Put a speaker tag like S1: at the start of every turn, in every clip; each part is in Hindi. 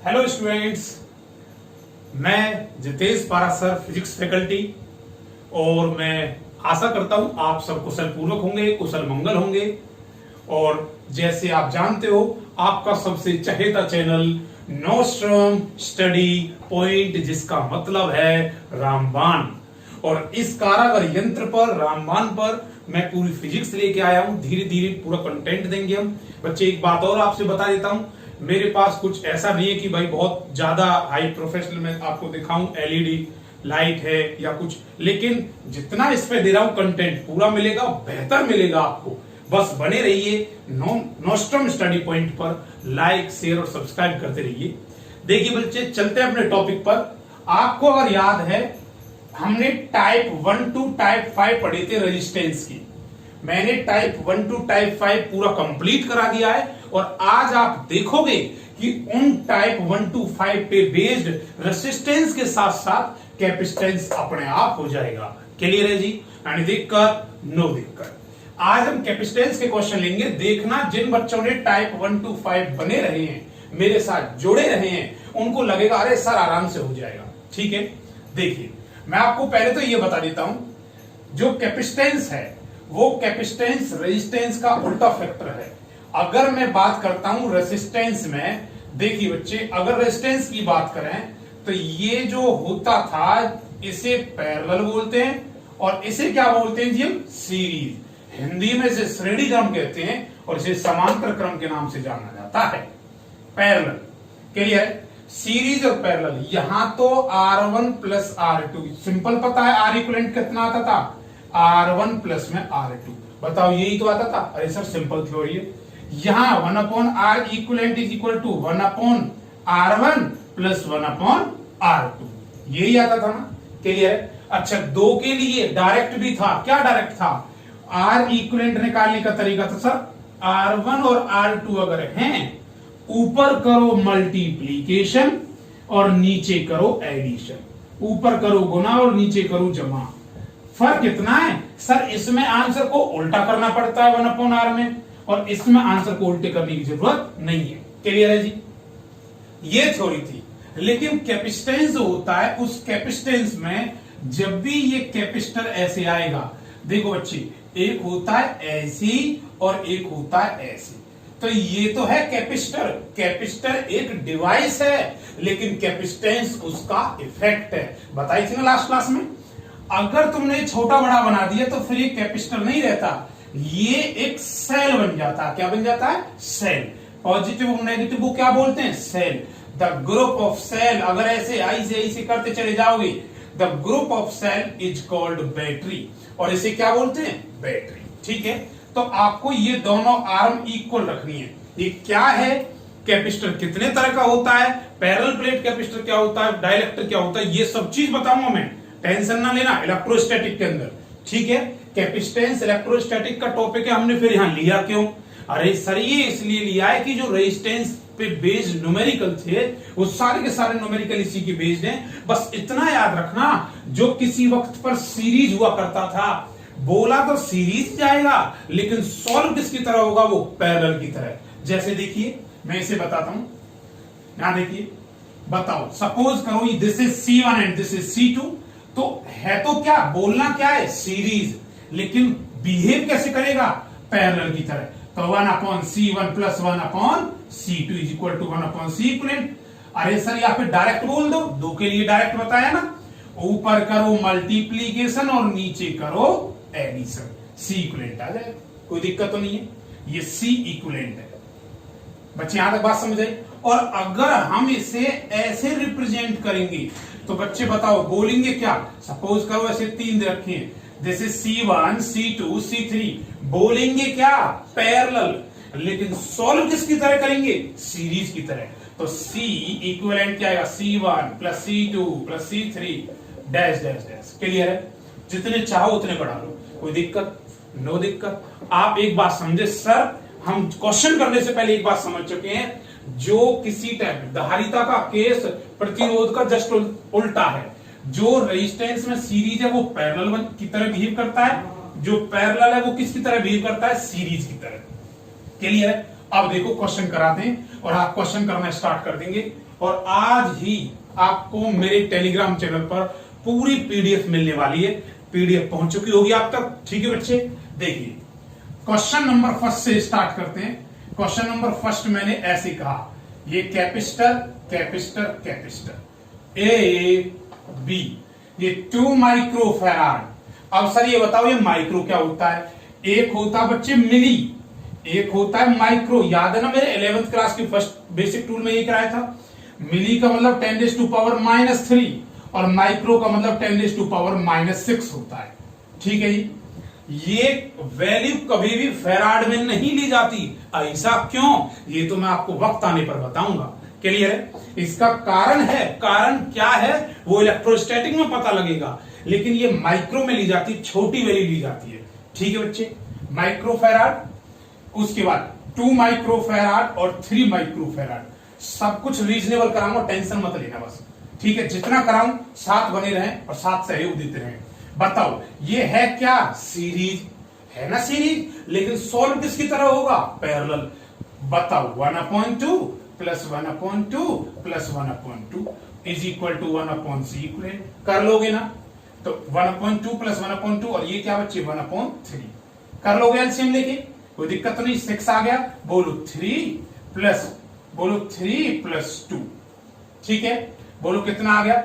S1: हेलो स्टूडेंट्स, मैं जितेश पारासर फिजिक्स फैकल्टी और मैं आशा करता हूं आप सब कुशल पूर्वक होंगे, कुशल मंगल होंगे। और जैसे आप जानते हो, आपका सबसे चहेता चैनल नोस्ट्रम स्टडी पॉइंट, जिसका मतलब है रामबाण। और इस कारागर यंत्र पर, रामबाण पर मैं पूरी फिजिक्स लेके आया हूं। धीरे धीरे पूरा कंटेंट देंगे हम। बच्चे, एक बात और आपसे बता देता हूं, मेरे पास कुछ ऐसा नहीं है कि भाई बहुत ज्यादा हाई प्रोफेशनल में आपको दिखाऊं, एलईडी लाइट है या कुछ, लेकिन जितना इस पे दे रहा हूं कंटेंट पूरा मिलेगा, बेहतर मिलेगा आपको। बस बने रहिए नोस्ट्रम स्टडी पॉइंट पर, लाइक शेयर और सब्सक्राइब करते रहिए। देखिए बच्चे, चलते हैं अपने टॉपिक पर। आपको अगर याद है, हमने टाइप 1 टू टाइप 5 पढ़े थे रेजिस्टेंस की। मैंने टाइप 1 टू टाइप 5 पूरा कंप्लीट करा दिया है और आज आप देखोगे कि उन टाइप 1 टू 5 पे बेस्ड रेसिस्टेंस के साथ साथ कैपेसिटेंस अपने आप हो जाएगा। क्लियर है जी? यानी दिक्कत नो दिक्कत। आज हम कैपेसिटेंस के क्वेश्चन लेंगे। देखना, जिन बच्चों ने टाइप 1 टू 5 बने रहे हैं, मेरे साथ जुड़े रहे हैं, उनको लगेगा अरे सर आराम से हो जाएगा। ठीक है, देखिए मैं आपको पहले तो ये बता देता हूं, जो कैपेसिटेंस है वो कैपेसिटेंस रेजिस्टेंस का उल्टा फैक्टर है। अगर मैं बात करता हूं रेजिस्टेंस में, देखिए बच्चे, अगर रेजिस्टेंस की बात करें तो ये जो होता था, इसे पैरेलल बोलते हैं और इसे क्या बोलते हैं जी? हम सीरीज। हिंदी में इसे श्रेणी क्रम कहते हैं और इसे समांतर क्रम के नाम से जाना जाता है। Parallel, clear? सीरीज और पैरेलल। यहां तो R1 प्लस R2 सिंपल पता है। R इक्विवेलेंट कितना आता था? R1 प्लस में R2। बताओ, यही तो आता था। अरे सर सिंपल थ्योरी है। यहां 1 upon R equivalent is equal to 1 upon R1 plus 1 upon R2। यही आता था ना? क्लियर है? अच्छा, दो के लिए डायरेक्ट भी था। क्या डायरेक्ट था? R इक्विवेलेंट निकालने का तरीका था सर, R1 और R2 अगर हैं, ऊपर करो मल्टीप्लीकेशन और नीचे करो एडिशन। ऊपर करो गुना और नीचे करो जमा। फर्क कितना है सर? इसमें आंसर को उल्टा करना पड़ता है 1 अपॉन R में, और इसमें आंसर को उल्टे करने की जरूरत नहीं है। क्लियर है जी? ये थ्योरी थी। लेकिन कैपेसिटेंस जो होता है, उस कैपेसिटेंस में जब भी ये कैपेसिटर ऐसे आएगा, देखो बच्चे, एक होता है ऐसी और एक होता है ऐसी। तो ये तो है कैपेसिटर। कैपेसिटर एक डिवाइस है, लेकिन कैपेसिटेंस उसका इफेक्ट है। बताई थी ना लास्ट क्लास में। अगर तुमने छोटा बड़ा बना दिया तो फिर ये कैपेसिटर नहीं रहता, ये एक सेल बन जाता। क्या बन जाता है? सेल। पॉजिटिव और नेगेटिव को क्या बोलते हैं? Cell. The group of cell, अगर ऐसे आई से ऐसे करते चले जाओगे, the group of cell is called battery, और इसे क्या बोलते हैं? बैटरी। ठीक है, तो आपको ये दोनों आर्म इक्वल रखनी है। ये क्या है? कैपेसिटर कितने तरह का होता है, पैरेलल प्लेट कैपेसिटर क्या होता है, डाइलेक्ट्रिक क्या होता है, ये सब चीज बताऊंगा मैं। टेंशन ना लेना इलेक्ट्रोस्टैटिक के अंदर। ठीक है, कैपेसिटेंस इलेक्ट्रोस्टैटिक का टॉपिक है, हमने फिर यहां लिया क्यों? अरे सर ये इसलिए लिया है कि जो रेजिस्टेंस पे बेस्ड न्यूमेरिकल थे, वो सारे के सारे न्यूमेरिकल इसी के बेस्ड हैं। बस इतना याद रखना, जो किसी वक्त पर सीरीज हुआ करता था, बोला तो सीरीज जाएगा, लेकिन सॉल्व किसकी तरह होगा? वो पैरेलल की तरह। जैसे देखिए, मैं इसे बताता हूं। यहां देखिए, बताओ, सपोज करो this is C1 and this is C2। तो है तो क्या, बोलना क्या है? सीरीज, लेकिन बिहेव कैसे करेगा? पैरेलल की तरह। तो 1 upon C1 plus 1 upon C2 is equal to 1 upon C equivalent. अरे सर यहाँ पे डायरेक्ट बोल दो, दो के लिए डायरेक्ट बताया ना। ऊपर करो मल्टीप्लीकेशन और नीचे करो एडिशन, C इक्विवेलेंट आ जाएगा। कोई दिक्कत तो नहीं है, ये C इक्विवेलेंट है। बच्चे यहां तक बात समझ आई? और अगर हम इसे ऐसे रिप्रेजेंट करेंगे तो बच्चे बताओ बोलेंगे क्या? सपोज करो ऐसे तीन दे रखे हैं, this is C1 C2 C3, बोलेंगे क्या? पैरेलल। लेकिन सॉल्व किसकी तरह करेंगे? सीरीज की तरह। तो C इक्विवेलेंट क्या आएगा? C1 plus C2 plus C3 dash dash dash. Clear है? जितने चाहो उतने बढ़ा लो, कोई दिक्कत नो दिक्कत। आप एक बात समझे सर, हम क्वेश्चन करने से पहले एक बात समझ चुके हैं, जो किसी टाइप धारिता का केस प्रतिरोध का जस्ट उल्टा है। जो रेजिस्टेंस में सीरीज है वो पैरेलल की तरह बिहेव करता है, जो पैरेलल है वो किसकी तरह बिहेव करता है? सीरीज की तरह। क्लियर है? अब देखो क्वेश्चन कराते हैं और आप क्वेश्चन करना स्टार्ट कर देंगे और आज ही आपको मेरे टेलीग्राम चैनल पर पूरी पीडीएफ मिलने वाली है। पीडीएफ पहुंच चुकी होगी आप तक। ठीक है बच्चे, देखिए क्वेश्चन नंबर फर्स्ट से स्टार्ट करते हैं। क्वेश्चन नंबर फर्स्ट मैंने ऐसे कहा, ये capacitor capacitor capacitor A B, ये 2 माइक्रोफैराड। अब सर ये बताओ ये माइक्रो क्या होता है? एक होता है बच्चे मिली, एक होता है माइक्रो। याद है ना मेरे 11th क्लास की फर्स्ट बेसिक टूल में ये कराया था। मिली का मतलब 10⁻³ और माइक्रो का मतलब 10⁻⁻6 होता है। ठीक है जी, ये वैल्यू कभी भी फैराड में नहीं ली जाती। ऐसा क्यों, ये तो मैं आपको वक्त आने पर बताऊंगा। क्लियर है? इसका कारण है, कारण क्या है वो इलेक्ट्रोस्टैटिक में पता लगेगा, लेकिन ये माइक्रो में ली जाती, छोटी वैल्यू ली जाती है। ठीक है बच्चे, माइक्रोफैराड, उसके बाद 2 माइक्रोफैराड और 3 माइक्रोफैराड। सब कुछ रीजनेबल कराऊंगा, टेंशन मत लेना बस। ठीक है, जितना कराऊं साथ बने रहें और साथ सहयोग देते रहें। बताओ ये है क्या? सीरीज है ना, सीरीज, लेकिन सोल्व किसकी तरह होगा? पैरेलल। बताओ 1/2 plus 1/2 plus 1/2 is equal to 1/c²। कर लोगे ना? तो 1/2 प्लस 1/2 और ये क्या बच्चे 1/3 कर लोगे एलसीएम लेके, कोई दिक्कत तो नहीं। 6 आ गया, बोलो 3 प्लस 2। ठीक है, बोलो कितना आ गया?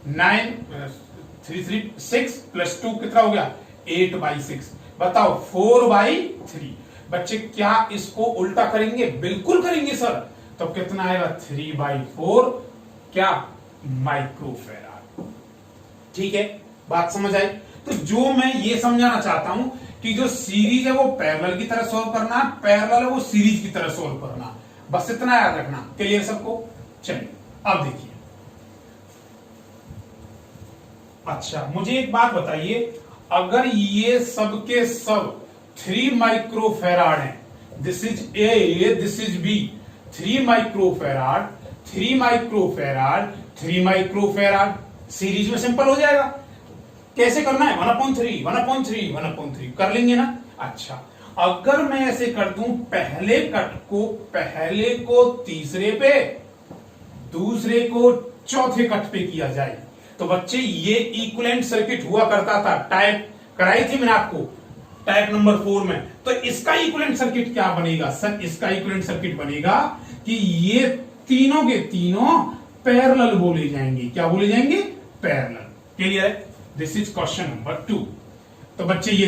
S1: 6 प्लस 2 कितना हो गया? 8/6। बताओ 4/3। बच्चे क्या इसको उल्टा करेंगे? बिल्कुल करेंगे सर। तो कितना आएगा? 3/4 क्या? माइक्रोफैराड। ठीक है, बात समझ आई? तो जो मैं ये समझाना चाहता हूं कि जो सीरीज है वो पैरेलल की तरह सॉल्व करना, पैरेलल है वो सीरीज की तरह सॉल्व करना, बस इतना याद रखना। क्लियर सबको? चलिए अब देखिए। अच्छा मुझे एक बात बताइए, अगर ये सब के सब 3 माइक्रोफैराड है, this is A this is B, 3 microfarad 3 microfarad 3 microfarad, series में सिंपल हो जाएगा। कैसे करना है? 1/3 1/3 1/3 कर लेंगे ना। अच्छा अगर मैं ऐसे कर दूं, पहले को तीसरे पे, दूसरे को चौथे कट पे किया जाए, तो बच्चे ये इक्विवेलेंट सर्किट हुआ करता था। टाइप कराई थी मैंने आपको टाइप नंबर 4 में। तो इसका इक्विवेलेंट सर्किट क्या बनेगा सर? इसका इक्विवेलेंट सर्किट बनेगा कि ये तीनों के तीनों पैरेलल बोले जाएंगे। क्या बोले जाएंगे? पैरेलल। क्लियर है? This is question number 2। तो बच्चे ये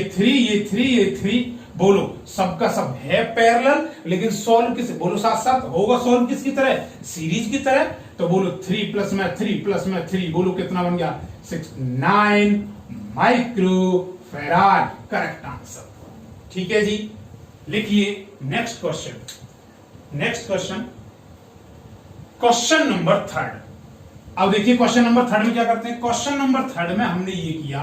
S1: 3 बोलो सबका सब है पैरेलल, लेकिन सॉल्व किस, बोलो साथ साथ, होगा सॉल्व किसकी तरह? सीरीज की तरह। तो बोलो 3 प्लस में 3 बोलो कितना बन गया? 9 माइक्रोफैराड। Correct answer. ठीक है जी, लिखिए नेक्स्ट क्वेश्चन क्वेश्चन नंबर 3। अब देखिए क्वेश्चन नंबर 3 में क्या करते हैं। क्वेश्चन नंबर 3 में हमने ये किया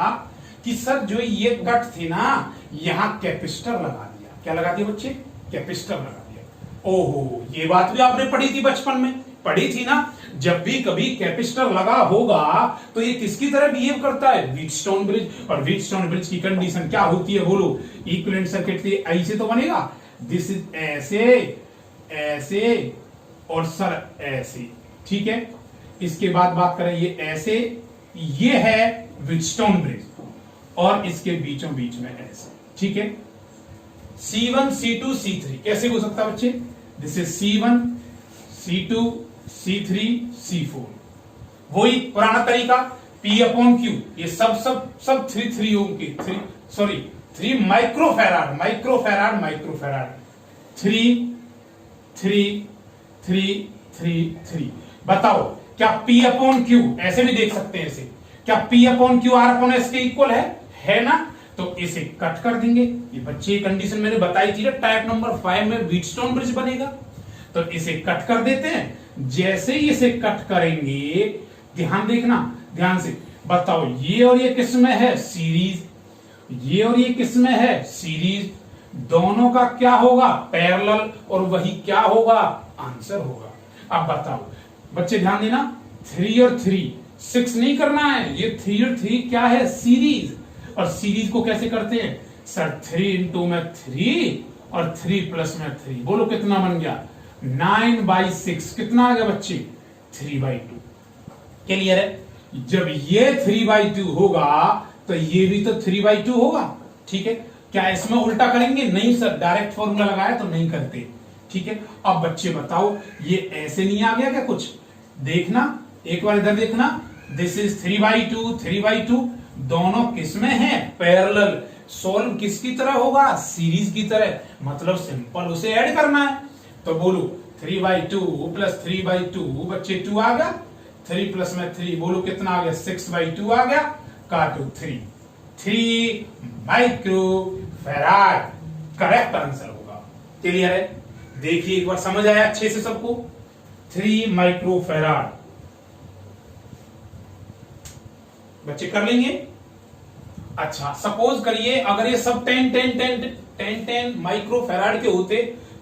S1: कि सर जो ये कट थी ना, यहां कैपेसिटर लगा दिया। क्या लगा दिया बच्चे? कैपेसिटर लगा दिया। ओहो, ये बात भी आपने पढ़ी थी, बचपन में पढ़ी थी ना। जब भी कभी कैपेसिटर लगा होगा तो ये किसकी तरह बिहेव करता है? Wheatstone bridge. और व्हीटस्टोन ब्रिज की कंडीशन क्या होती है? बोलो इक्विवेलेंट सर्किट ऐसे तो बनेगा, दिस इज ऐसे और सर ऐसे। ठीक है, इसके बाद बात करें ये ऐसे, ये है व्हीटस्टोन ब्रिज और इसके बीचों बीच में ऐसे। ठीक है, C1 C2 C3 कैसे हो सकता है बच्चे? This is C1 C2 C3 C4। वही पुराना तरीका P/Q। ये सब 3 ओम के 3 माइक्रोफैराड 3 बताओ क्या P/Q ऐसे भी देख सकते हैं? ऐसे क्या P/Q R/S के इक्वल है ना? तो इसे कट कर देंगे। ये बच्चे कंडीशन मैंने बताई थी ना, टाइप नंबर 5 में व्हीटस्टोन ब्रिज बनेगा। तो इसे कट कर देते हैं। जैसे ही इसे कट करेंगे, ध्यान देखना, ध्यान से बताओ, ये और ये किस में है? सीरीज। ये और ये किस में है? सीरीज। दोनों का क्या होगा? पैरेलल। और वही क्या होगा? आंसर होगा। अब बताओ बच्चे, ध्यान देना, 3 और 3 6 नहीं करना है। ये 3 और 3 क्या है? सीरीज। और सीरीज को कैसे करते हैं सर? 3 into में 3 और 3 प्लस में 3, बोलो कितना बन गया 9/6। कितना आ गया बच्चे 3/2। क्लियर है? जब ये 3/2 होगा तो ये भी तो 3/2 होगा। ठीक है, क्या इसमें उल्टा करेंगे? नहीं सर, डायरेक्ट फॉर्मूला लगाया तो नहीं करते। ठीक है, अब बच्चे बताओ ये ऐसे नहीं आ गया क्या कुछ? देखना एक बार इधर देखना, दिस इज 3/2 दोनों किसमें है? पैरेलल। सोल्व किसकी तरह होगा? सीरीज की तरह, मतलब सिंपल उसे ऐड करना है। तो बोलो 3/2 प्लस 3/2 बच्चे 2 आ गया, 3 प्लस में 3, बोलो कितना आ गया 6/2 आ गया, काटो 3 माइक्रो फैराड करेक्ट आंसर होगा। क्लियर है? देखिए एक बार समझ आया अच्छे से सबको? 3 माइक्रो फैराड बच्चे कर लेंगे। अच्छा, सपोज करिए अगर ये सब 10 माइक्रो फैराड के होते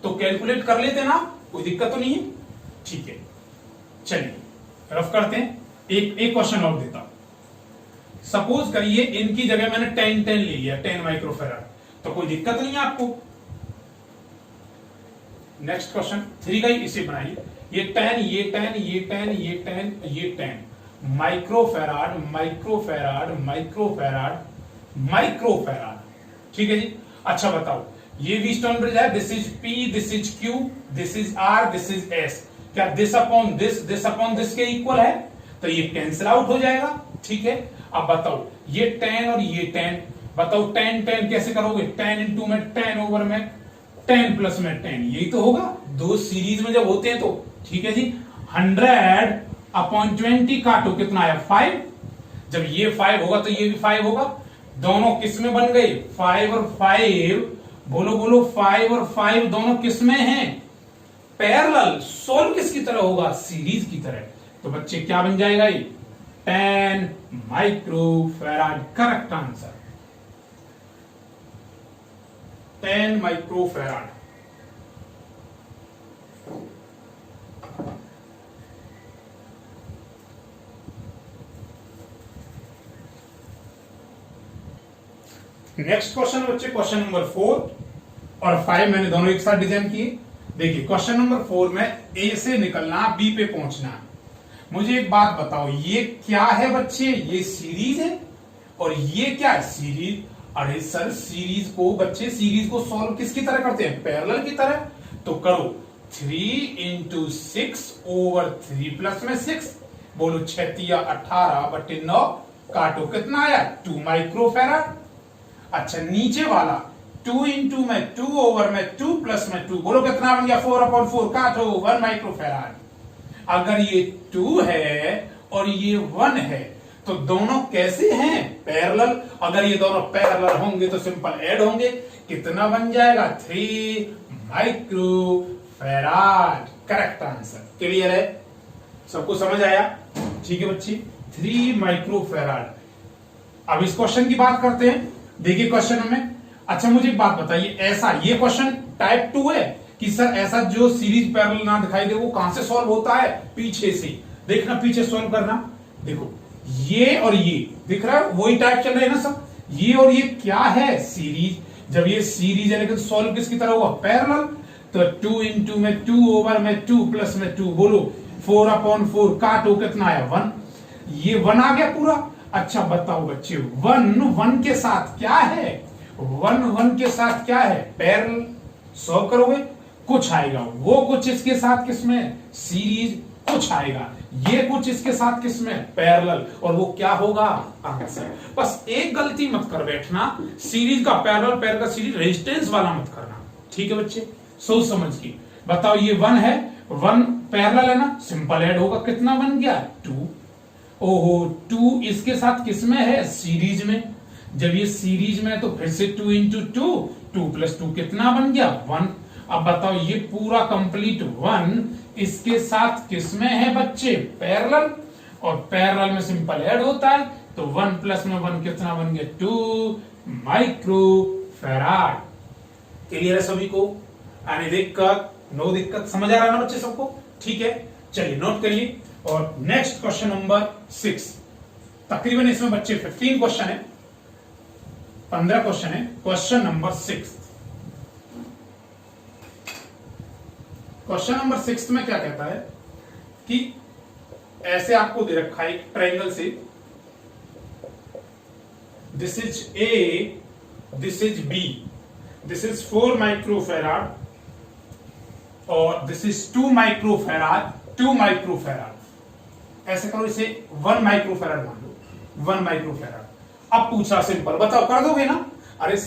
S1: तो कैलकुलेट कर लेते ना, कोई दिक्कत तो नहीं है। ठीक है, चलिए रफ करते हैं। एक क्वेश्चन और देता हूं। सपोज करिए इनकी जगह मैंने 10 ले लिया, 10 माइक्रो फैराड, तो कोई दिक्कत नहीं है आपको। नेक्स्ट क्वेश्चन 3 का ही इसे बनाइए। ये 10 ये 10 ये 10 ये 10 ये 10 micro farad micro farad micro farad micro farad. ठीक है जी। अच्छा बताओ, ये व्हीटस्टोन ब्रिज है, this is P, this is Q, this is R, this is S। क्या दिस अपॉन दिस के इक्वल है? तो ये कैंसिल आउट हो जाएगा। ठीक है, अब बताओ ये 10 और ये 10, बताओ 10 कैसे करोगे? 10 इंटू में 10 ओवर में 10 प्लस में 10, यही तो होगा दो सीरीज में जब होते हैं तो। ठीक है जी। 100/20 काटो, कितना आया 5। जब ये 5 होगा तो ये भी 5 होगा, दोनों किस में बन गए 5 और 5, बोलो 5 और 5 दोनों किस में हैं? पैरेलल। सोल्व किसकी तरह होगा? सीरीज की तरह। तो बच्चे क्या बन जाएगा ये 10 micro farad correct answer, 10 micro farad. Next question बच्चे, क्वेश्चन नंबर 4 और 5 मैंने दोनों एक साथ डिजाइन किए। देखिए क्वेश्चन नंबर 4 में ए से निकलना, बी पे पहुंचना। मुझे एक बात बताओ, ये क्या है बच्चे? ये सीरीज है और ये क्या है? सीरीज। अरे सर सीरीज को बच्चे, सीरीज को सॉल्व किसकी तरह करते हैं? पैरेलल की तरह। तो करो 3 इंटू 6 ओवर 3 प्लस में 6, बोलो 6 या 18/9, काटो कितना आया 2 माइक्रो फैराड। अच्छा नीचे वाला 2 इंटू में 2 ओवर में 2 प्लस में 2, बोलो कितना बन गया 4/4, काटो 1 माइक्रो फैराड। अगर ये 2 है और ये 1 है तो दोनों कैसे हैं? पैरेलल। अगर ये दोनों पैरेलल होंगे तो सिंपल ऐड होंगे, कितना बन जाएगा 3 micro farad correct answer. Clear है? सबको समझ आया? ठीक है बच्ची, 3 माइक्रो फैराड। अब इस क्वेश्चन की बात करते हैं। देखिए क्वेश्चन में, अच्छा मुझे एक बात बताइए, ऐसा ये क्वेश्चन टाइप 2 है कि सर ऐसा जो सीरीज पैरेलल ना दिखाई दे वो कहां से सॉल्व होता है? पीछे से। देखना पीछे सॉल्व करना। देखो ये और ये दिख रहा है, वही टाइप चल रहे हैं ना सब। ये और ये क्या है? सीरीज। जब ये सीरीज है लेकिन सॉल्व किसकी तरह हुआ? पैरेलल। तो 2 इंटू में 2 ओवर में 2 प्लस में 2, बोलो 4/4, काटो कितना आया 1। ये 1 आ गया पूरा। अच्छा बताओ बच्चे 1 के साथ क्या है? 1 के साथ क्या है? पैरेलल। सॉल्व करोगे कुछ आएगा, वो कुछ इसके साथ किसमें? सीरीज। कुछ आएगा ये कुछ इसके साथ किसमें? पैरेलल। और वो क्या होगा? आंसर। बस एक गलती मत कर बैठना, सीरीज का पैरेलल, पैरेलल का सीरीज, रेजिस्टेंस वाला मत करना। ठीक है बच्चे, सोच समझ के बताओ। ये 1 है, 1 पैरेलल है ना, सिंपल ऐड होगा, कितना बन गया 2। ओहो 2 इसके साथ किसमें है? सीरीज में। जब ये सीरीज में तो फिर से 2 इंटू 2 प्लस 2 कितना बन गया 1। अब बताओ ये पूरा कंप्लीट 1 इसके साथ किसमें है बच्चे? पैरेलल। और पैरेलल में सिंपल ऐड होता है, तो 1 प्लस में 1 कितना बन गया 2 माइक्रो फैराड। क्लियर है सभी को? आने दिक्कत नो दिक्कत? समझ आ रहा है ना बच्चे सबको? ठीक है, चलिए नोट करिए। और नेक्स्ट क्वेश्चन नंबर 6, तकरीबन इसमें बच्चे 15 क्वेश्चन है, 15 क्वेश्चन है। क्वेश्चन नंबर 6, क्वेश्चन नंबर 6 में क्या कहता है कि ऐसे आपको दे रखा है ट्रायंगल से, this is A, this is B, this is 4 microfarad और दिस इज 2 माइक्रोफैराड, 2 माइक्रोफैराड। ऐसे करो, इसे 1 माइक्रोफैराड मान लो, 1 माइक्रोफैराड। अब पूछा सिंपल, बताओ कर दोगे ना? अरे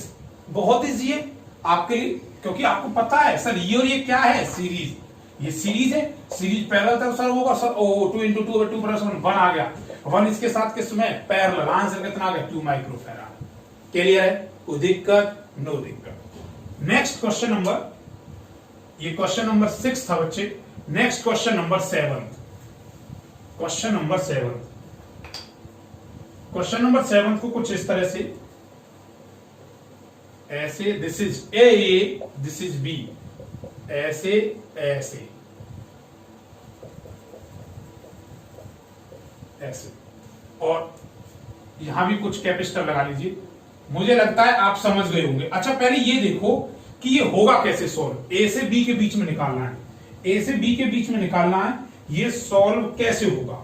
S1: बहुत इजी है आपके लिए, क्योंकि आपको पता है सर ये और ये क्या है, सीरीज। ये सीरीज है, सीरीज पैरेलल था सर, होगा सर, ओ 2 × 2 2 + 1 आ गया, 1 इसके साथ किसमें पैरेलल, आंसर कितना आ गया 2 माइक्रोफैराड। क्लियर है? कोई दिक्कत? नो दिक्कत। नेक्स्ट क्वेश्चन नंबर, ये क्वेश्चन नंबर 6 था बच्चे। Next question number 7, question number 7, question number 7 को कुछ इस तरह से, ऐसे, this is A, this is B, ऐसे ऐसे ऐसे, और यहां भी कुछ कैपेसिटर लगा लीजिए। मुझे लगता है आप समझ गए होंगे। अच्छा पहले ये देखो कि ये होगा कैसे सॉल्व। ए से बी के बीच में निकालना है, ए से बी के बीच में निकालना है, ये सॉल्व कैसे होगा?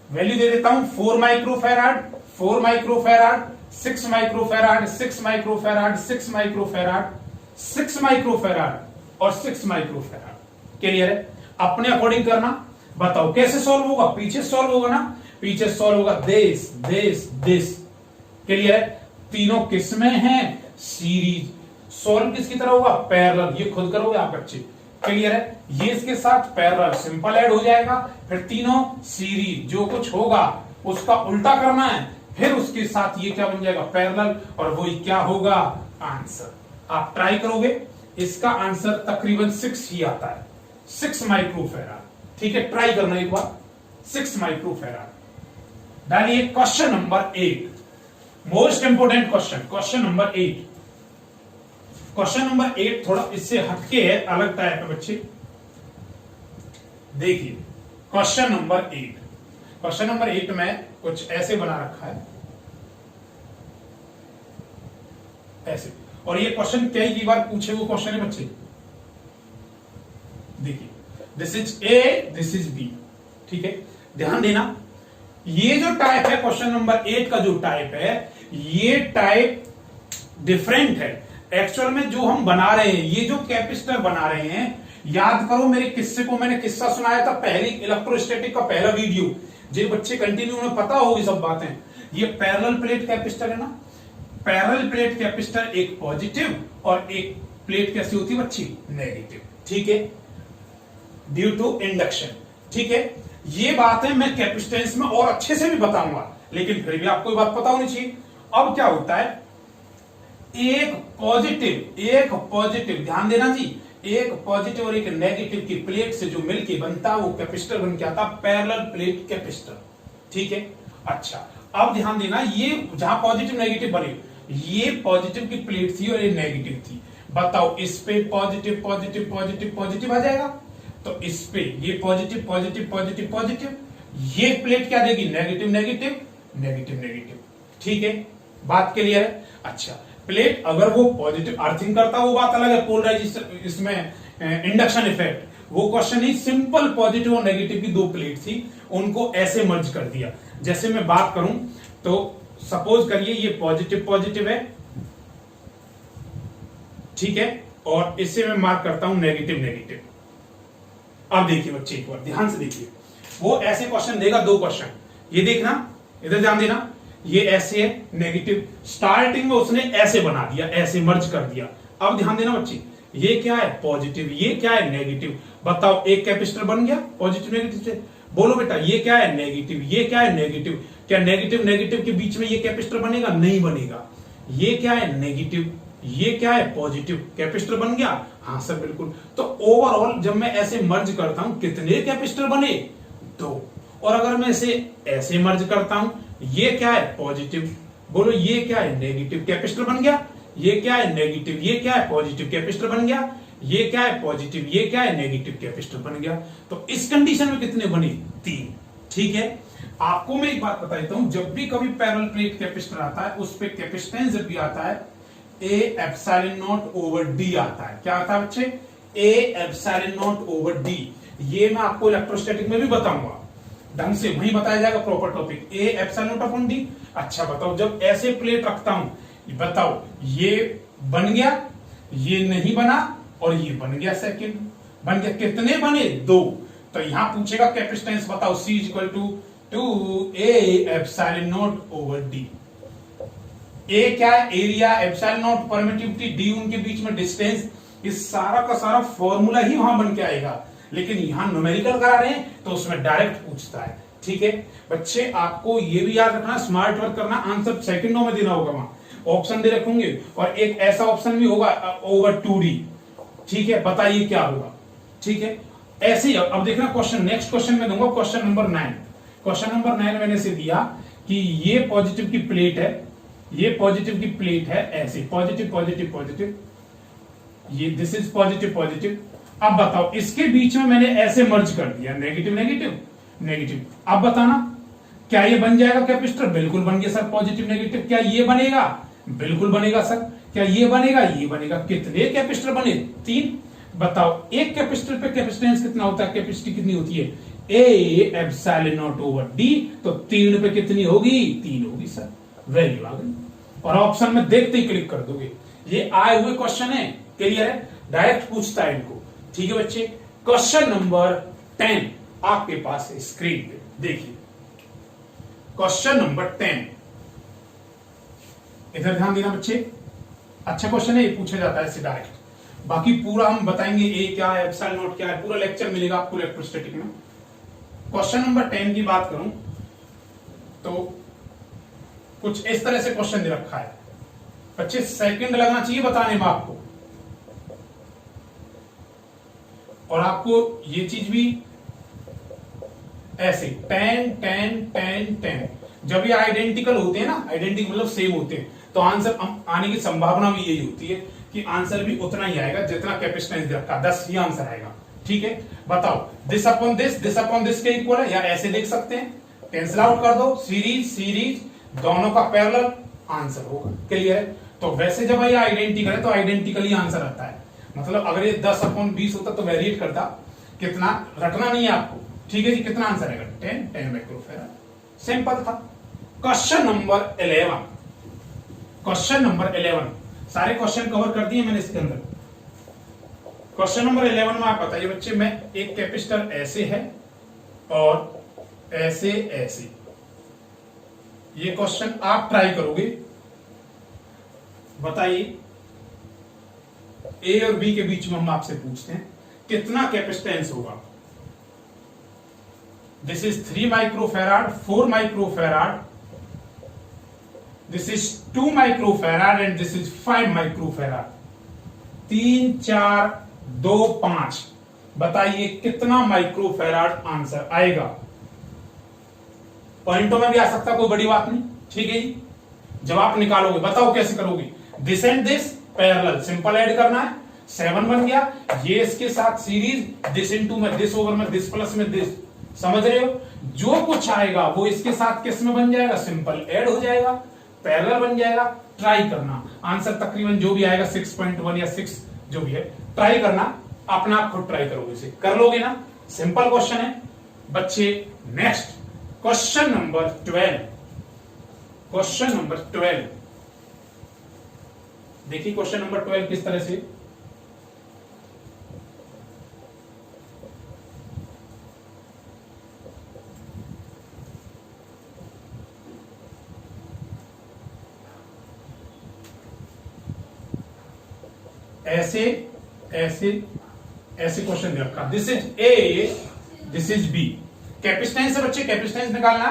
S1: वैल्यू दे देता हूं, 4 microfarad, 4 microfarad, 6 microfarad, 6 microfarad, 6 microfarad, 6 microfarad और 6 माइक्रोफैराड। क्लियर है? अपने अकॉर्डिंग करना। बताओ कैसे सॉल्व होगा? पीछे सॉल्व होगा ना, पीछे सॉल्व होगा दिस दिस दिस। क्लियर है? तीनों किसमें हैं? सीरीज। सॉल्व किसकी तरह होगा? पैरेलल। ये खुद करोगे आप बच्चे। क्लियर है? ये इसके साथ पैरेलल, सिंपल ऐड हो जाएगा, फिर तीनों सीरीज। जो कुछ होगा उसका उल्टा करना है, फिर उसके साथ ये क्या बन जाएगा? पैरेलल, और वही क्या होगा? आंसर। आप ट्राई करोगे, इसका आंसर तकरीबन 6 ही आता है, 6 माइक्रोफैराड। ठीक है, ट्राई करना एक बार, 6 माइक्रोफैराड। डालिए question number 8, most important question, question number 8। Question number 8 थोड़ा इससे हटके है, अलग टाइप है बच्चे। देखिए क्वेश्चन नंबर 8, क्वेश्चन नंबर 8 में कुछ ऐसे बना रखा है, ऐसे। और ये क्वेश्चन कई बार पूछे वो क्वेश्चन है बच्चे। देखिए this is A, this is B. ठीक है, ध्यान देना, ये जो टाइप है क्वेश्चन नंबर 8 का, जो टाइप है, ये टाइप डिफरेंट है। एक्चुअल में जो हम बना रहे हैं, ये जो कैपेसिटर बना रहे हैं, याद करो मेरे किस्से को, मैंने किस्सा सुनाया था पहले इलेक्ट्रोस्टैटिक का पहला वीडियो, जो बच्चे कंटिन्यू में पता होगी सब बातें। ये पैरेलल प्लेट कैपेसिटर है ना, पैरेलल प्लेट कैपेसिटर एक पॉजिटिव और एक प्लेट कैसी होती है बच्ची? नेगेटिव। ठीक है, ड्यू टू इंडक्शन। ठीक है, ये बातें मैं कैपेसिटेंस में और अच्छे से भी बताऊंगा, लेकिन फिर भी आपको ये बात पता होनी चाहिए। अब क्या होता है, एक पॉजिटिव, ध्यान देना जी, एक पॉजिटिव और एक नेगेटिव की प्लेट से जो मिलके बनता वो कैपेसिटर बन के आता पैरेलल प्लेट कैपेसिटर। ठीक है, अच्छा अब ध्यान देना, ये जहां पॉजिटिव नेगेटिव बने, ये पॉजिटिव की प्लेट थी और ये नेगेटिव थी। बताओ इस पे पॉजिटिव पॉजिटिव पॉजिटिव पॉजिटिव आ जाएगा, तो इस पे ये पॉजिटिव पॉजिटिव पॉजिटिव पॉजिटिव, ये प्लेट क्या देगी? Negative negative negative negative. ठीक है, बात क्लियर है? अच्छा, प्लेट अगर वो पॉजिटिव अर्थिंग करता वो बात अलग है, पोलराइजेशन, इसमें इंडक्शन इफेक्ट, वो क्वेश्चन नहीं। सिंपल पॉजिटिव और नेगेटिव की दो प्लेट थी, उनको ऐसे मर्ज कर दिया। जैसे मैं बात करूं तो सपोज करिए ये पॉजिटिव पॉजिटिव है, ठीक है, और इससे मैं मार्क करता हूं नेगेटिव नेगेटिव। अब देखिए बच्चे एक बार ध्यान से देखिए, वो ऐसे क्वेश्चन देगा, दो क्वेश्चन, ये देखना, इधर ध्यान देना, ये ऐसे है नेगेटिव, स्टार्टिंग में उसने ऐसे बना दिया, ऐसे मर्ज कर दिया। अब ध्यान देना बच्चे, ये क्या है? पॉजिटिव, ये क्या है? नेगेटिव। बताओ एक कैपेसिटर बन गया पॉजिटिव नेगेटिव से। बोलो बेटा, ये क्या है? नेगेटिव, ये क्या है? नेगेटिव। क्या नेगेटिव नेगेटिव के बीच में ये कैपेसिटर बनेगा? नहीं बनेगा। ये क्या है? नेगेटिव, ये क्या है? पॉजिटिव। कैपेसिटर बन गया? हाँ सर बिल्कुल। तो ओवरऑल जब मैं ऐसे मर्ज करता हूं कितने कैपेसिटर बने? दो। और अगर मैं इसे ऐसे मर्ज करता हूं, ये क्या है? पॉजिटिव। बोलो ये क्या है? नेगेटिव कैपेसिटर बन गया। ये क्या है? नेगेटिव। ये क्या है? पॉजिटिव कैपेसिटर बन गया। ये क्या है? पॉजिटिव। ये क्या है? नेगेटिव कैपेसिटर बन गया। तो इस कंडीशन में कितने बने? 3। ठीक है, आपको मैं एक बात बता देता हूं, जब भी कभी पैरेलल प्लेट कैपेसिटर आता है उस पे कैपेसिटेंस जब भी आता है A epsilon naught over D आता है। क्या आता है बच्चे? A epsilon naught over D. ये मैं आपको इलेक्ट्रोस्टैटिक में भी बताऊंगा, ढंग से वहीं बताया जाएगा proper topic. A epsilon not upon D. अच्छा बताओ, जब ऐसे प्लेट रखता हूं, बताओ ये बन गया, ये नहीं बना, और ये बन गया, सेकंड बन गया। कितने बने? 2। तो यहां पूछेगा कैपेसिटेंस बताओ, C equal to 2A epsilon naught over D. A क्या है? Area, epsilon naught permittivity, D उनके बीच में डिस्टेंस। इस सारा का सारा फॉर्मूला ही वहां बन के आएगा, लेकिन यहां न्यूमेरिकल करा रहे हैं तो उसमें डायरेक्ट पूछता है। ठीक है बच्चे, आपको ये भी याद रखना, स्मार्ट वर्क करना, आंसर सेकंडों में देना होगा। वहां ऑप्शन दे रखूंगे और एक ऐसा ऑप्शन भी होगा ओवर 2D। ठीक है, बताइए क्या होगा। ठीक है, ऐसे ही अब देखना क्वेश्चन, नेक्स्ट क्वेश्चन में दूंगा, क्वेश्चन नंबर 9। क्वेश्चन नंबर 9 मैंने से दिया कि ये पॉजिटिव की प्लेट है, ये पॉजिटिव की प्लेट है, ऐसे पॉजिटिव पॉजिटिव पॉजिटिव, ये दिस इज पॉजिटिव पॉजिटिव। अब बताओ, इसके बीच में मैंने ऐसे मर्ज कर दिया, नेगेटिव नेगेटिव नेगेटिव। अब बताना क्या ये बन जाएगा कैपेसिटर? बिल्कुल बन गया सर, पॉजिटिव नेगेटिव। क्या ये बनेगा? बिल्कुल बनेगा सर। क्या ये बनेगा? ये बनेगा। कितने कैपेसिटर बने? 3। बताओ एक कैपेसिटर पे कैपेसिटेंस कितना होता है, कैपेसिटी कितनी होती है? A epsilon naught over D. तो 3 पे कितनी होगी? 3 होगी सर। वैल्यू आ गई, और ऑप्शन में देखते ही क्लिक कर दोगे। ये आए हुए क्वेश्चन है, क्लियर है, डायरेक्ट पूछता है इनको। ठीक है बच्चे, क्वेश्चन नंबर 10 आपके पास है स्क्रीन पे, देखिए क्वेश्चन नंबर 10। इधर ध्यान देना बच्चे, अच्छा क्वेश्चन है, ये पूछा जाता है इससे डायरेक्ट। बाकी पूरा हम बताएंगे ए क्या है, एप्सिलॉन नॉट क्या है, पूरा लेक्चर मिलेगा आपको इलेक्ट्रोस्टैटिक में। क्वेश्चन नंबर 10 की बात करूं तो कुछ इस तरह से क्वेश्चन दे रखा है बच्चे, सेकंड लगना चाहिए बताने में आपको, और आपको ये चीज भी ऐसे 10 10 10 10, जब ये आइडेंटिकल होते हैं ना, आइडेंटिकल मतलब सेम होते हैं, तो आंसर आने की संभावना भी यही होती है कि आंसर भी उतना ही आएगा जितना कैपेसिटेंस दे रखा, 10 ही आंसर आएगा। ठीक है, बताओ दिस अपॉन दिस के इक्वल है, या ऐसे देख सकते हैं, कैंसिल आउट कर दो, सीरीज सीरीज, दोनों का पैरेलल, आंसर होगा। क्लियर है? तो वैसे जब ये आइडेंटिकल है तो आइडेंटिकली आंसर आता है। मतलब अगर ये 10/20 होता तो वेरिएट करता, कितना रटना नहीं है आपको। ठीक है जी, कितना आंसर आएगा? 10 माइक्रोफैराड। सिंपल था। क्वेश्चन नंबर 11, क्वेश्चन नंबर 11, सारे क्वेश्चन कवर कर दिए मैंने इसके अंदर। क्वेश्चन नंबर 11 में आप बताइए बच्चे, मैं एक कैपेसिटर ऐसे है और ऐसे ऐसे, ये क्वेश्चन आप ट्राई करोगे, बताइए ए और बी के बीच में हम आपसे पूछते हैं कितना कैपेसिटेंस होगा। This is 3 microfarad, 4 microfarad, this is 2 microfarad and this is 5 microfarad. 3 4 2 5, बताइए कितना माइक्रोफैराड आंसर आएगा। पॉइंटों में भी आ सकता, कोई बड़ी बात नहीं। ठीक है जी, जवाब निकालोगे, बताओ कैसे करोगे। This and this parallel, simple add करना है, 7 बन गया। ये इसके साथ सीरीज, दिस इनटू में दिस ओवर में दिस प्लस में दिस, समझ रहे हो? जो कुछ आएगा वो इसके साथ किस में बन जाएगा? सिंपल ऐड हो जाएगा, पैरेलल बन जाएगा। ट्राई करना, आंसर तकरीबन जो भी आएगा 6.1 या 6 जो भी है, ट्राई करना, अपना आप खुद ट्राई करोगे, इसे कर लोगे ना। सिंपल क्वेश्चन है बच्चे। Next question number 12, question number 12, देखिए क्वेश्चन नंबर 12 किस तरह से। ऐसे ऐसे ऐसे क्वेश्चन दे रखा, this is A, this is B. Capacitance है बच्चे, कैपेसिटेंस निकालना,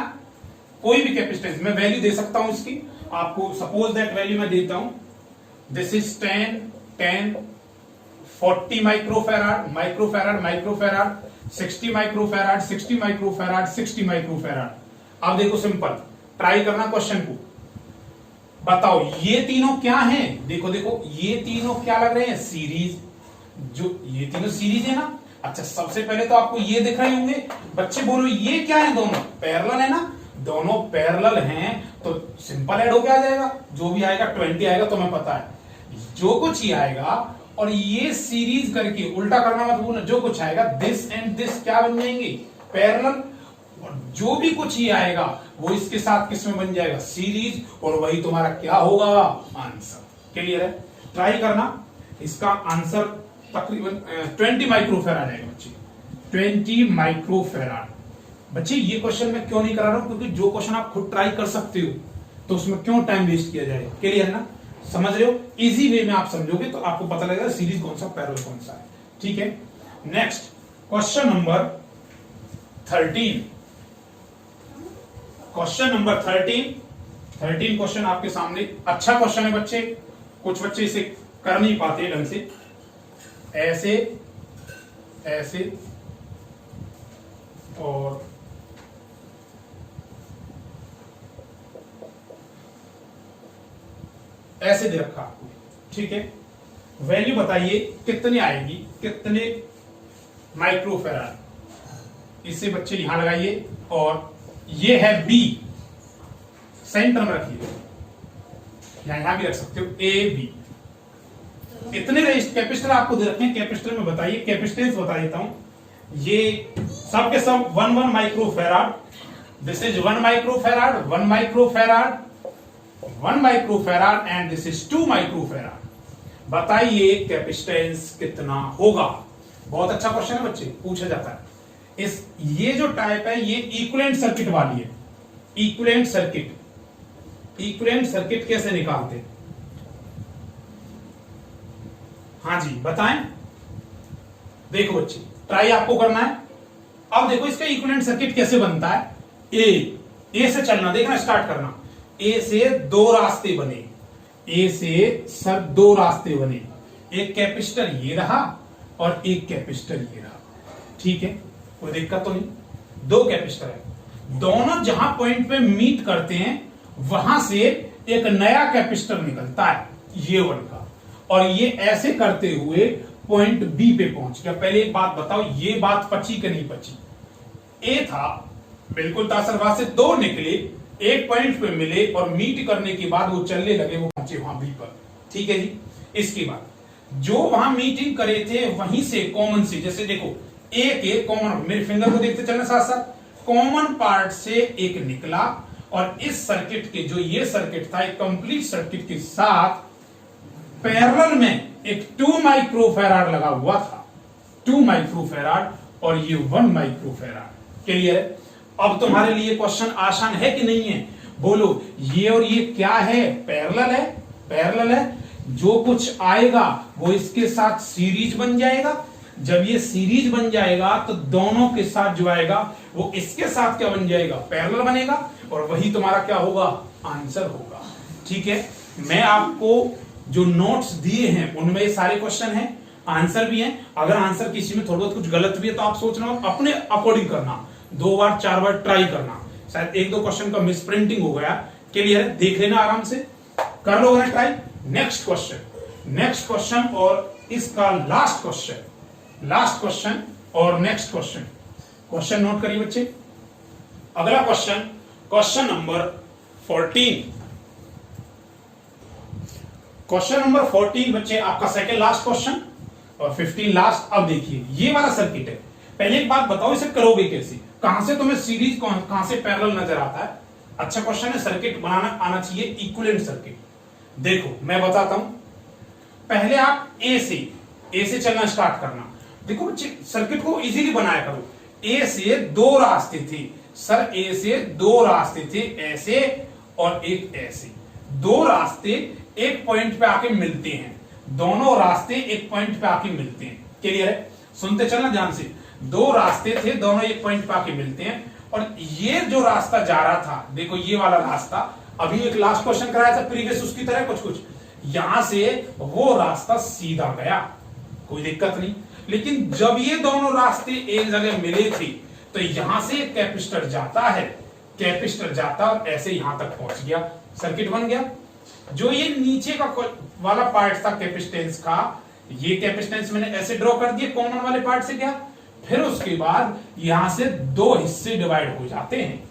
S1: कोई भी कैपेसिटेंस मैं वैल्यू दे सकता हूं इसकी आपको, सपोज दैट वैल्यू मैं देता हूं, this is 10 10 40 microfarad microfarad microfarad, 60 microfarad 60 microfarad 60 microfarad. अब देखो सिंपल, ट्राई करना क्वेश्चन को, बताओ ये तीनों क्या हैं। देखो देखो ये तीनों क्या लग रहे हैं? सीरीज, जो ये तीनों सीरीज है ना। अच्छा सबसे पहले तो आपको ये दिख रहे होंगे बच्चे, बोलो ये क्या है? दोनों पैरेलल है ना, दोनों पैरेलल हैं तो सिंपल ऐड हो के आ जाएगा, जो भी आएगा 20 आएगा, तो मैं पता है जो कुछ ही आएगा और ये सीरीज करके उल्टा करना मत भूलना, जो कुछ आएगा दिस एंड दिस क्या बन जाएंगे, पैरेलल, और जो भी कुछ ये आएगा वो इसके साथ किस में बन जाएगा, सीरीज, और वही तुम्हारा क्या होगा, आंसर। क्लियर है? ट्राई करना, इसका आंसर तकरीबन 20 माइक्रोफेराड आएगा बच्चे, 20 माइक्रोफेराड। बच्चे ये क्वेश्चन मैं क्यों नहीं करा रहा हूं, क्योंकि जो क्वेश्चन आप खुद ट्राई कर सकते हो तो उसमें क्यों टाइम वेस्ट किया जाएगा। क्लियर है ना? समझ रहे हो? इजी वे में आप समझोगे तो आपको पता लगेगा सीरीज कौन सा, पैरेलल कौन सा है। ठीक है, next question number 13। Question number 13 question आपके सामने। अच्छा क्वेश्चन है बच्चे, कुछ बच्चे इसे कर नहीं पाते ढंग से, ऐसे ऐसे और ऐसे दे रखा आपको। ठीक है, वैल्यू बताइए कितनी आएगी, कितने माइक्रोफेराड। इसे बच्चे यहां लगाइए, और ये है बी, सेंटर में रखिए, यहां भी रख सकते हो, ए बी। इतने कैपेसिटर आपको दे रखे हैं, कैपेसिटर में बताइए, कैपेसिटेंस बता देता हूं। ये सब के सब 1 microfarad, this is 1 microfarad, 1 microfarad, 1 microfarad and this is 2 microfarad. बताइए कैपेसिटेंस कितना होगा। बहुत अच्छा क्वेश्चन है बच्चे, पूछा जाता है। ये जो टाइप है ये इक्विवेलेंट सर्किट वाली है। इक्विवेलेंट सर्किट, इक्विवेलेंट सर्किट कैसे निकालते हैं? हाँ जी बताएं। देखो बच्चे, ट्राई आपको करना है। अब देखो इसका इक्विवेलेंट सर्किट कैसे बनता है। ए से चलना, देखना, स्टार्ट करना। ए से दो रास्ते बने, ए से सर दो रास्ते बने, एक कैपेसिटर ये रहा और एक कैपेसिटर ये रहा। ठीक है, कोई दिक्कत तो नहीं। दो कैपेसिटर है, दोनों जहां पॉइंट पे मीट करते हैं वहां से एक नया कैपेसिटर निकलता है, ये वाला का, और ये ऐसे करते हुए पॉइंट बी पे पहुंच गया। पहले एक बात बताओ, ये बात पची कि नहीं पची? ए था बिल्कुल तासरबाज से, दो निकले, एक पॉइंट पे मिले और मीट करने के बाद वो चलने लगे, वो पहुंचे वहां बी पर। ठीक है जी। इसके बाद जो वहां मीटिंग करे थे वहीं से कॉमन से, जैसे देखो एक एक कॉमन, मेरे फिंगर को देखते चलना साथ साथ, कॉमन पार्ट से एक निकला, और इस सर्किट के, जो ये सर्किट था, एक कंप्लीट सर्किट के साथ पैरेलल में एक 2 माइक्रोफेराड लगा हुआ था, 2 माइक्रोफेराड, और ये 1 माइक्रोफेराड। क्लियर है? अब तुम्हारे लिए क्वेश्चन आसान है कि नहीं है? बोलो, ये और ये क्या है? पैरेलल है, पैरेलल है। जो कुछ आएगा वो इसके साथ सीरीज बन जाएगा। जब ये सीरीज बन जाएगा तो दोनों के साथ जो आएगा वो इसके साथ क्या बन जाएगा? पैरेलल बनेगा, और वही तुम्हारा क्या होगा? आंसर होगा। ठीक है, मैं आपको जो नोट्स दिए हैं उनमें ये सारे क्वेश्चन हैं, आंसर भी हैं। अगर आंसर किसी में थोड़ा बहुत कुछ गलत भी है तो आप सोचना और अपने अकॉर्डिंग करना, 2 बार 4 बार ट्राई करना। शायद 1-2 क्वेश्चन का मिस प्रिंटिंग हो गया। क्लियर है? देख लेना आराम से, कर लो ना try. Next question, next question और इसका लास्ट क्वेश्चन, लास्ट क्वेश्चन और नेक्स्ट क्वेश्चन। क्वेश्चन नोट करिए बच्चे। अगला question, question number 14। Question number 14 बच्चे आपका सेकंड लास्ट क्वेश्चन, और 15 लास्ट। अब देखिए ये वाला सर्किट है। पहले एक बात बताओ, इसे करोगे कैसे? कहां से तुम्हें सीरीज, कहां से पैरेलल नजर आता है? अच्छा क्वेश्चन है, सर्किट बनाना आना चाहिए, इक्विवेलेंट सर्किट। देखो मैं बताता हूं, पहले आप ए से चलना स्टार्ट करना। देखो बच्चे, सर्किट को इजीली बनाया करो। ए से दो रास्ते थे सर, ए से दो रास्ते थे, ऐसे और एक ऐसे। दो रास्ते एक पॉइंट पे आके मिलते हैं, दोनों रास्ते एक पॉइंट पे आके मिलते हैं। क्लियर है? सुनते चलना ध्यान से। दो रास्ते थे, दोनों एक पॉइंट पे आके मिलते हैं, और ये जो रास्ता जा रहा था, देखो ये वाला रास्ता, अभी एक लास्ट क्वेश्चन कराया था प्रीवियस, उसकी तरह कुछ कुछ, यहां से वो रास्ता सीधा गया, कोई दिक्कत नहीं। लेकिन जब ये दोनों रास्ते एक जगह मिले थे तो यहां से कैपेसिटर जाता है, कैपेसिटर जाता और ऐसे यहां तक पहुंच गया, सर्किट बन गया। जो ये नीचे का वाला पार्ट था कैपेसिटेंस का, ये कैपेसिटेंस मैंने ऐसे ड्रॉ कर दिया, कॉमन वाले पार्ट से गया, फिर उसके बाद यहां से दो हिस्से डिवाइड हो जाते हैं,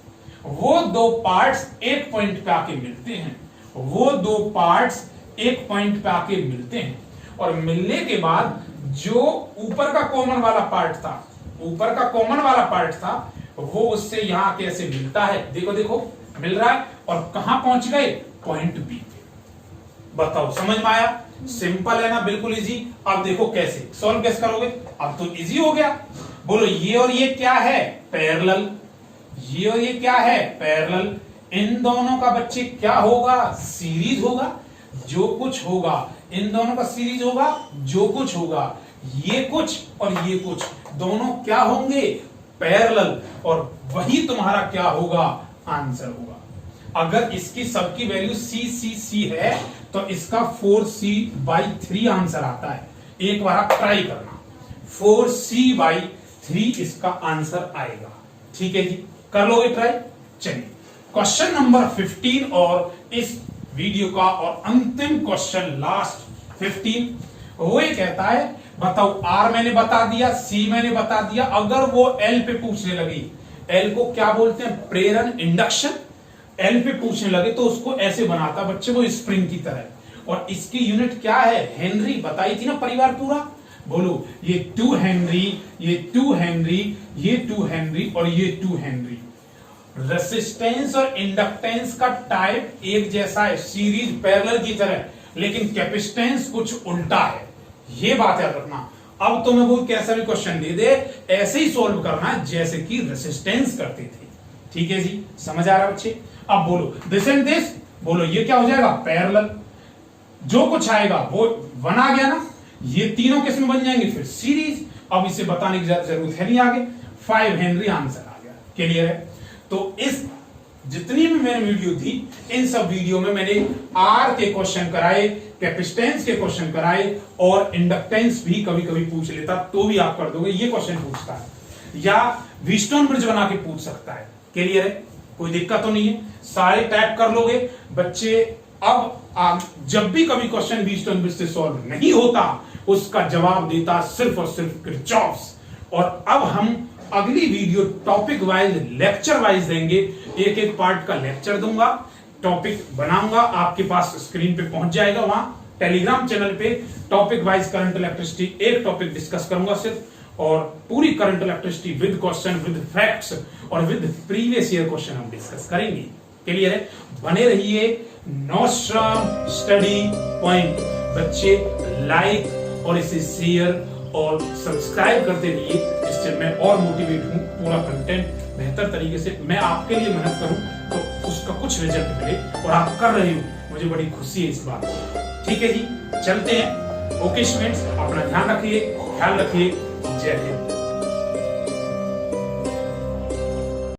S1: वो दो पार्ट्स एक पॉइंट पे आके मिलते हैं, वो दो पार्ट्स एक पॉइंट पे आके मिलते हैं, और मिलने के बाद जो ऊपर का कॉमन वाला पार्ट था, ऊपर का कॉमन वाला पार्ट था, वो उससे यहां कैसे मिलता है, देखो देखो मिल रहा है, और कहां पहुंच गए, पॉइंट बी पे। बताओ समझ में आया? सिंपल है ना, बिल्कुल इजी। अब देखो कैसे सॉल्व कैसे करोगे, अब तो इजी हो गया। बोलो ये और ये क्या है, पैरेलल, ये और ये क्या है, पैरेलल। इन दोनों का बच्चे क्या होगा, सीरीज होगा। जो कुछ होगा इन दोनों का सीरीज होगा, जो कुछ होगा ये कुछ और ये कुछ दोनों क्या होंगे, पैरेलल, और वही तुम्हारा क्या होगा, आंसर होगा। अगर इसकी सबकी वैल्यू सी सी सी है तो इसका 4c/3 आंसर आता है। एक बार आप ट्राई करना, 4c/3 इसका आंसर आएगा। ठीक है जी, कर लोगे ट्राई। चलिए क्वेश्चन नंबर 15 और इस वीडियो का और अंतिम क्वेश्चन, लास्ट 15, वो ये कहता है बताओ, आर मैंने बता दिया, सी मैंने बता दिया, अगर वो एल पे पूछने लगी, एल को क्या बोलते हैं, प्रेरण, इंडक्शन, एल पे पूछने लगे तो उसको ऐसे बनाता बच्चे, वो स्प्रिंग की तरह। और इसकी यूनिट क्या है, हेनरी, बताई थी ना परिवार पूरा। बोलो ये 2 हेनरी, ये 2 हेनरी, ये 2 हेनरी और ये 2 हेनरी। रेसिस्टेंस और इंडक्टेंस का टाइप एक जैसा है, सीरीज पैरेलल की तरह, लेकिन कैपेसिटेंस कुछ उल्टा है, ये बात याद रखना। अब तुम्हें वो कैसा भी क्वेश्चन दे दे, ऐसे ही सॉल्व करना है जैसे कि रेसिस्टेंस करते थे। ठीक है जी, समझ आ रहा है बच्चे? अब बोलो दिस एंड दिस, बोलो ये क्या हो जाएगा, पैरेलल। जो कुछ आएगा वो 1 आ गया ना, ये तीनों किस में बन जाएंगे, फिर सीरीज। अब इसे बताने की जरूरत है नहीं आगे, 5 हेनरी आंसर आ गया। क्लियर है? तो इस जितनी भी मैंने वीडियो थी, इन सब वीडियो में मैंने आर के क्वेश्चन कराए, कैपेसिटेंस के क्वेश्चन कराए, और इंडक्टेंस भी कभी कभी पूछ लेता तो भी आप कर दोगे, ये क्वेश्चन पूछता है, या व्हीटस्टोन ब्रिज बना के पूछ सकता है। क्लियर है? कोई दिक्कत तो नहीं है, सारे टाइप कर लोगे बच्चे। अब जब भी कभी क्वेश्चन व्हीटस्टोन ब्रिज से सॉल्व नहीं होता, उसका जवाब देता सिर्फ और सिर्फ किरचॉफ्स। और अब हम अगली video topic wise, lecture wise देंगे, एक एक पार्ट का लेक्चर दूंगा, टॉपिक बनाऊंगा, आपके पास स्क्रीन पे पहुंच जाएगा। वहां टेलीग्राम चैनल पे टॉपिक वाइज करंट इलेक्ट्रिसिटी एक टॉपिक डिस्कस करूंगा सिर्फ, और पूरी current electricity with question, with facts और विद प्रीवियस ईयर क्वेश्चन हम डिस्कस करेंगे। क्लियर है? बने रहिए नॉस्ट्रम स्टडी पॉइंट। बच्चे लाइक और इसे शेयर और सब्सक्राइब करते रहिए, इससे मैं और मोटिवेट हूं, पूरा कंटेंट बेहतर तरीके से मैं आपके लिए मेहनत करूं तो उसका कुछ रिजल्ट मिले, और आप कर रहे हो, मुझे बड़ी खुशी है इस बात की। ठीक है जी, चलते हैं। ओके स्टूडेंट्स, अपना ध्यान रखिए, ख्याल रखिए। जय हिंद।